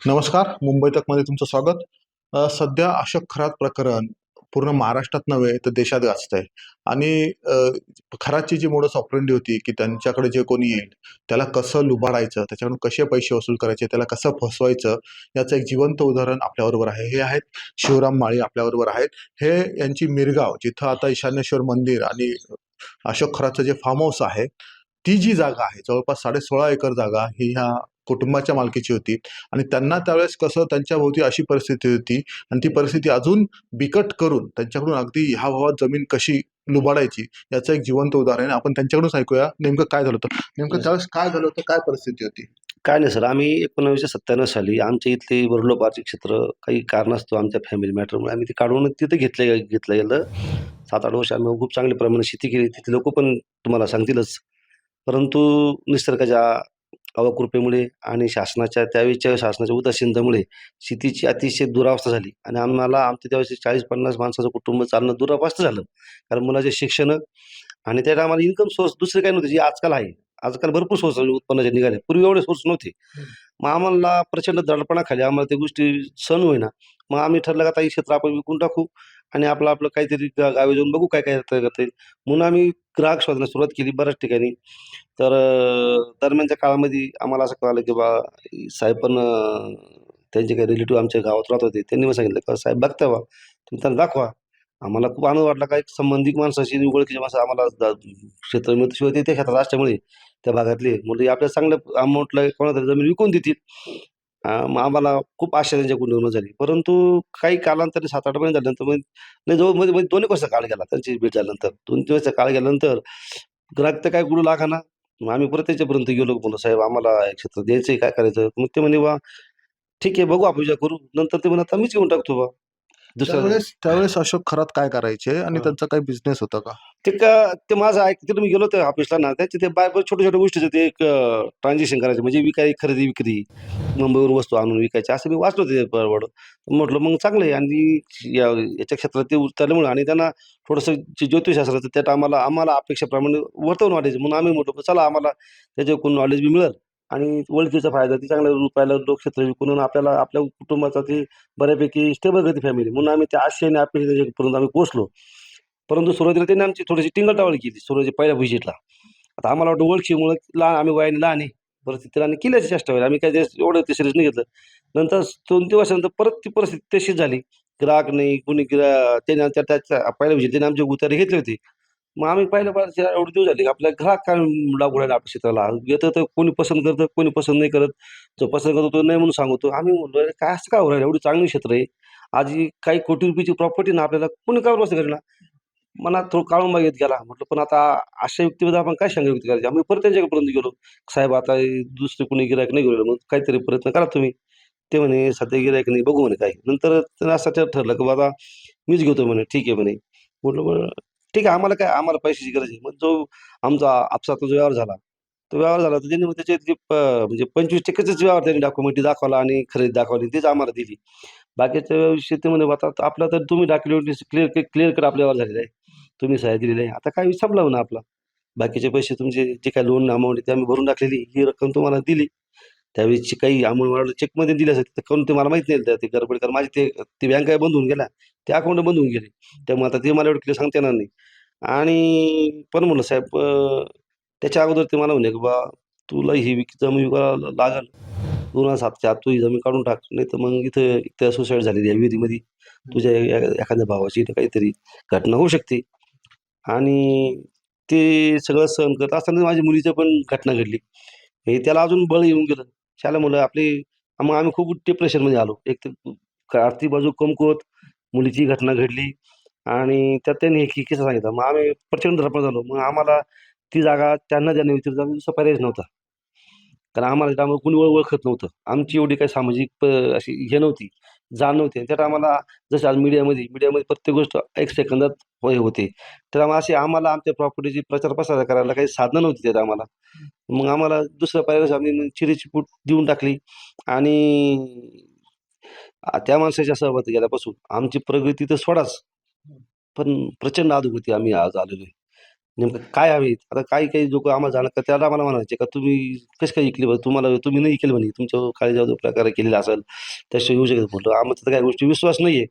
नमस्कार. मुंबई तकमध्ये तुमचं स्वागत. सध्या अशोक खरात प्रकरण पूर्ण महाराष्ट्रात नव्हे तर देशात गाजतंय आणि खरातची जी मोडस ऑपरेंडी होती, की त्यांच्याकडे जे कोणी येईल, त्याला कसं लुबाडायचं, त्याच्याकडून कसे पैसे वसूल करायचे, त्याला कसं फसवायचं, याचं एक जिवंत उदाहरण आपल्याबरोबर आहे. हे आहेत शिवराम माळी आपल्याबरोबर आहेत. हे यांची मिरगाव, जिथं आता ईशान्येश्वर मंदिर आणि अशोक खरातचं जे फार्म हाऊस आहे, ती जी जागा आहे जवळपास 16.5 एकर जागा ही ह्या कुटुंबाच्या मालकीची होती आणि त्यांना त्यावेळेस कसं त्यांच्याभोवती अशी परिस्थिती होती आणि ती परिस्थिती अजून बिकट करून त्यांच्याकडून अगदी ह्या भावात जमीन कशी लुबाडायची याचं एक जिवंत उदाहरण आहे. आपण त्यांच्याकडूनच ऐकूया नेमकं काय झालं होतं. नेमकं त्यावेळेस काय झालं होतं, काय परिस्थिती होती? काय नाही सर, आम्ही 1997 साली आमच्या इथले वडलोपारचे क्षेत्र काही कारणास्तव आमच्या फॅमिली मॅटरमुळे आम्ही ते काढून तिथं घेतलं गेलं. 7-8 वर्ष आम्ही खूप चांगल्या प्रमाणात शेती केली. तिथले लोकं पण तुम्हाला सांगतीलच. परंतु निसर्गाच्या अवकृपेमुळे आणि त्यावेळेच्या शासनाच्या उदासीनतेमुळे शेतीची अतिशय दुरावस्था झाली आणि आम्हाला आमच्या त्यावेळेस 40-50 माणसाचं कुटुंब चालणं दुरापास्त झालं. कारण मुलाचे शिक्षण आणि त्यात आम्हाला इन्कम सोर्स दुसरे काही नव्हते, जे आजकाल आहे. आजकाल भरपूर सोर्स उत्पन्नाचे निघाले. पूर्वी एवढे सोर्स नव्हते. मग आम्हाला प्रचंड दडपणाखाली आम्हाला त्या गोष्टी सहन होईना. मग आम्ही ठरलं, का आता हे क्षेत्र आपण विकून टाकू आणि आपलं काहीतरी गावी जाऊन बघू काय काय करता येईल. म्हणून आम्ही ग्राहक शोधण्यास सुरुवात केली बऱ्याच ठिकाणी. तर दरम्यानच्या काळामध्ये आम्हाला असं कळालं, की साहेब पण त्यांचे काही रिलेटिव्ह आमच्या गावात राहत होते. त्यांनी मला सांगितलं, का "साहेब बघता बा, तुम्ही त्यांना दाखवा." आम्हाला खूप आनंद वाटला, का एक संबंधित माणसाची आणि ओळखीची माणसं आम्हाला क्षेत्र मिळतं. शिवाय ते त्या क्षेत्रात असल्यामुळे त्या भागातले म्हणले, आपल्याला चांगल्या अमाऊंटला कोणातरी जमीन विकून देतील. मग आम्हाला खूप आशा त्यांच्याकडून निर्माण झाली. परंतु काही कालांतराने 7-8 महिने झाल्यानंतर मग नाही, जवळ मध्ये 2 एक वर्षाचा काळ गेला त्यांची भेट झाल्यानंतर. 2-3 वर्षाचा काळ गेल्यानंतर ग्राहक तर काय बोलू लागाना. मग आम्ही परत त्याच्यापर्यंत गेलो, म्हणलं, "साहेब आम्हाला हे क्षेत्र द्यायचंय, काय करायचं?" मग ते म्हणे, "बा ठीक आहे, बघू आपण विचार करू." नंतर ते म्हणे, "आता मीच घेऊन टाकतो बा." दुसऱ्या त्यावेळेस त्यावेळेस अशोक खरात काय करायचे आणि त्यांचा काही बिझनेस होता का? ते माझं तिथं मी गेलो होतो ऑफिसला ना, त्याचे ते छोट्या-छोट्या गोष्टीचं ते एक ट्रान्झॅक्शन करायचं, म्हणजे खरेदी-विक्री, मुंबईवरून वस्तू आणून विकायच्या, असं मी वाचलं होतं ते परवड. म्हटलं मग चांगलं आहे आणि याच्या क्षेत्रात ते उतरल्यामुळे आणि त्यांना थोडंसं ज्योतिषशास्त्राचं त्यात आम्हाला आम्हाला अपेक्षेप्रमाणे वर्तवून वाटायचं. म्हणून आम्ही म्हटलं, चला आम्हाला त्याच्याकडून नॉलेज बी मिळेल आणि ओळखीचा फायदा, ती चांगल्या रुपयाला क्षेत्र विकून आपल्याला आपल्या कुटुंबाचा ती बऱ्यापैकी स्टेबल गती फॅमिली, म्हणून आम्ही त्या आशेने अपेक्षेपर्यंत आम्ही पोहोचलो. परंतु सुरुवातीला त्यांनी आमची थोडीशी टिंगल-टावळी केली सुरुवातीच्या पहिल्या व्हिजिटला. आता आम्हाला वाटतं ओळखीमुळे आम्ही वयाने लहान आहे. परिस्थितीला आणि केल्याची चेष्टा होईल. आम्ही काय ते एवढं ते सिरियस नाही घेतलं. नंतर 2-3 वर्षानंतर परत ती परिस्थिती तशीच झाली. ग्राहक नाही, कोणी त्याने त्याच्या पहिल्या व्हिजिट त्याने आमचे उतारे घेतले होते. मग आम्ही पाहिलं एवढे दिवस झाले, आपल्या ग्राहक काय लागू राहिले आपल्या क्षेत्राला. येतं तर कोणी पसंत करतं, कोणी पसंत नाही करत. जो पसंत करतो तो नाही म्हणून सांगतो. आम्ही म्हणलो, "अरे काय असं का होऊ राहिलं? एवढं चांगलं क्षेत्र आहे. आज ही काही कोटी रुपयाची प्रॉपर्टी ना आपल्याला, कोणी का बसं करेना?" मनात थोडं काळुंबा येत गेला. म्हटलं, पण आता अशा व्यक्तीबद्दल आपण काय शंका व्यक्त करायची? आम्ही परत त्यांच्यापर्यंत गेलो. "साहेब आता हे दुसरे कोणी गिऱ्हाईक नाही घेऊन मग काहीतरी प्रयत्न करा तुम्ही." ते म्हणे, "सध्या गिऱ्हाईक नाही, बघू," म्हणे काही. नंतर त्यानं असं ठरलं, की बाबा मीच घेतो म्हणे. "ठीक आहे," म्हणे. म्हटलं, "बरं ठीक आहे, आम्हाला काय, आम्हाला पैशाची गरज आहे." मग जो आमचा आपसातला जो व्यवहार झाला, तो व्यवहार झाला, तर त्यांनी मग त्याचे जे म्हणजे 25%च व्यवहार त्यांनी डॉक्युमेंटरी दाखवला आणि खरेदी दाखवली, तीच आम्हाला दिली. बाकीच्या विषयी ते म्हणे, "आता आपला तर तुम्ही डॉक्युमेंटरी क्लिअर कट आपला व्यवहार झालेला आहे. तुम्ही सह्या दिलेल्या आहे. आता काय संपला म्हणा आपला. बाकीचे पैसे तुमचे जे काही लोन अमाउंट आहे, ते आम्ही भरून टाकलेली. ही रक्कम तुम्हाला दिली. त्यावेळेसची काही अमाउंट मला चेकमध्ये दिली असेल, तर काहून ते मला माहीत नाही. ते गडबड, कारण माझी ती बँक काय बंद होऊन गेल्या. ते अकाउंट बंद होऊन गेले. त्यामुळे आता ते मला एवढं क्लिअर सांगता येणार नाही." आणि पण म्हणलं, "साहेब त्याच्या अगोदर ते मला म्हणे, की बा तुला ही जमीन विकायला लागेल. 2007च्या आत तू ही जमीन काढून टाक. नाहीतर मग इथं त्या सुसाईड झालेली आहे विहिरीमध्ये. तुझ्या एखाद्या भावाची इथं काहीतरी घटना होऊ शकते." आणि ते सगळं सहन करत असताना माझ्या मुलीची पण घटना घडली. हे त्याला अजून बळ येऊन गेलं. शाला मुलं आपली, मग आम्ही खूप डिप्रेशनमध्ये आलो. एक तर आर्थिक बाजू कमकुवत, मुलीची घटना घडली आणि त्यात त्यांनी एक किस्सा सांगितला. मग आम्ही प्रचंड धडपड झालो. मग आम्हाला ती जागा त्यांना देण्याव्यतिरिक्त आम्ही दुसरा पर्यायच नव्हता. कारण आम्हाला त्यामुळे कुणी ओळखत नव्हतं. आमची एवढी काही सामाजिक अशी हे नव्हती, जाण नव्हती. त्यात आम्हाला जसं आज मीडियामध्ये प्रत्येक गोष्ट 1 सेकंदात हे होते. तर आम्हाला आमच्या प्रॉपर्टीची प्रचार-प्रसार करायला काही साधनं नव्हती त्यात आम्हाला. मग आम्हाला दुसऱ्या पर्यायाने आम्ही मग चिरेची फूट देऊन टाकली आणि त्या माणसाच्या सहमती गेल्यापासून आमची प्रगती तर सोडाच, पण प्रचंड अधोगती आम्ही आज आलेलो आहे. नेमकं काय हवे आता काही काही लोक आम्हाला जाणं का त्याला आम्हाला म्हणायचे का तुम्ही कसं काय ऐकले तुम्हाला तुम्ही नाही ऐकले म्हणे तुमच्या काळी जो प्रकारे केलेला असेल त्याशिवाय येऊ शकत म्हटलं आम्हाला तर काही गोष्टी विश्वास नाही आहे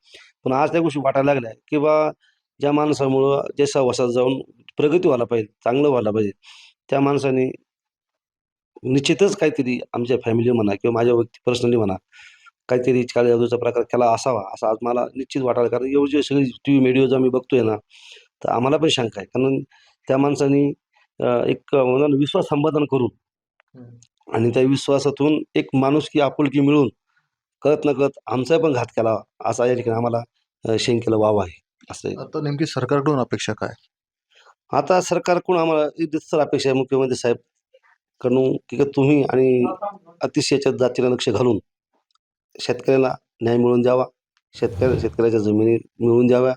पण आज त्या गोष्टी वाटायला लागल्या की बा ज्या माणसामुळं जे सहवासात जाऊन प्रगती व्हायला पाहिजे चांगलं व्हायला पाहिजे त्या माणसाने निश्चितच काहीतरी आमच्या फॅमिली म्हणा किंवा माझ्या व्यक्ती पर्सनली म्हणा काहीतरी काळी जादूचा प्रकार केला असावा असं आज मला निश्चित वाटायला कारण एवढी जे सगळी टी व्ही व्हिडिओज आम्ही बघतोय ना तर आम्हाला पण शंका आहे कारण त्या माणसाने एक म्हणा ना विश्वास संपादन करून आणि त्या विश्वासातून एक माणुसकी आपुलकी मिळून कळत नकळत आमचा पण घात केला असा या ठिकाणी आम्हाला शंकेला वाव आहे असं आहे. आता नेमकी सरकारकडून अपेक्षा काय? आता सरकारकडून आम्हाला एकच तर अपेक्षा आहे मुख्यमंत्री साहेब कडून की तुम्ही आणि अतिशय याच्यात जातीला लक्ष घालून शेतकऱ्याला न्याय मिळवून द्यावा शेतकऱ्याच्या जमिनी मिळवून द्याव्या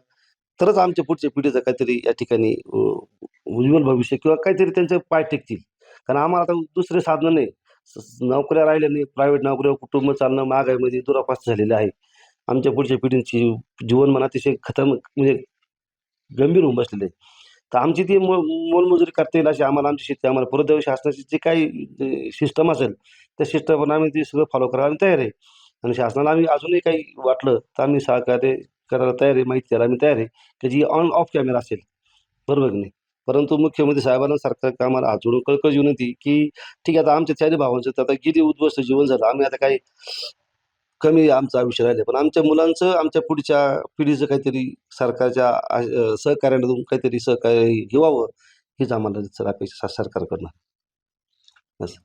तरच आमच्या पुढच्या पिढीचं काहीतरी या ठिकाणी उज्ज्वल भविष्य किंवा काहीतरी त्यांचे पाय टेकतील कारण आम्हाला आता दुसरे साधनं नाही नोकऱ्या राहिल्या नाही प्रायव्हेट नोकऱ्या कुटुंब चालणं महागाईमध्ये दुरापास्त झालेलं आहे आमच्या पुढच्या पिढींची जीवनमान अतिशय म्हणजे गंभीर होऊन बसलेले आहे तर आमची ती मोलमजुरी करता येईल अशी आम्हाला आमची शेती आम्हाला परदेवी शासनाची जे काही सिस्टम असेल त्या सिस्टम आम्ही ते सगळं फॉलो करायला आम्ही तयार आहे आणि शासनाला आम्ही अजूनही काही वाटलं तर आम्ही सहकार्य करायला तयार आहे माहिती द्यायला आम्ही तयार आहे की जी ऑन ऑफ कॅमेरा असेल बरोबर की नाही परंतु मुख्यमंत्री साहेबांना सरकार आम्हाला हात जोडून कळकळ विनंती की ठीक आहे आता आमच्या चारी भावांचं आता किती उद्ध्वस्त जीवन झालं आम्ही आता काही कमी आमचं आयुष्य राहिले पण आमच्या मुलांचं आमच्या पुढच्या पिढीचं काहीतरी सरकारच्या सहकार्यातून काहीतरी सहकार्य घेवावं हीच आम्हाला सर अपेक्षा सरकारकडनं असं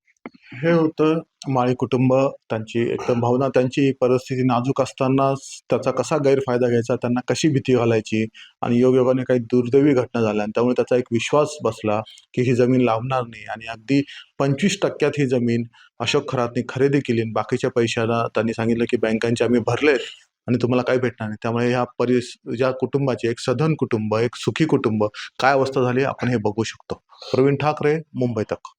हे होतं माळी कुटुंब त्यांची एकदम भावना त्यांची परिस्थिती नाजूक असतानाच त्याचा कसा गैरफायदा घ्यायचा त्यांना कशी भीती घालायची आणि योगायोगाने काही दुर्दैवी घटना झाल्या आणि त्यामुळे त्याचा एक विश्वास बसला की ही जमीन लावणार नाही आणि अगदी 25% ही जमीन अशोक खरातनी खरेदी केली आणि बाकीच्या पैशाला त्यांनी सांगितलं की बँकांचे आम्ही भरलेत आणि तुम्हाला काही भेटणार नाही त्यामुळे ह्या ज्या कुटुंबाची एक सधन कुटुंब एक सुखी कुटुंब काय अवस्था झाली आपण हे बघू शकतो. प्रवीण ठाकरे, मुंबई तक.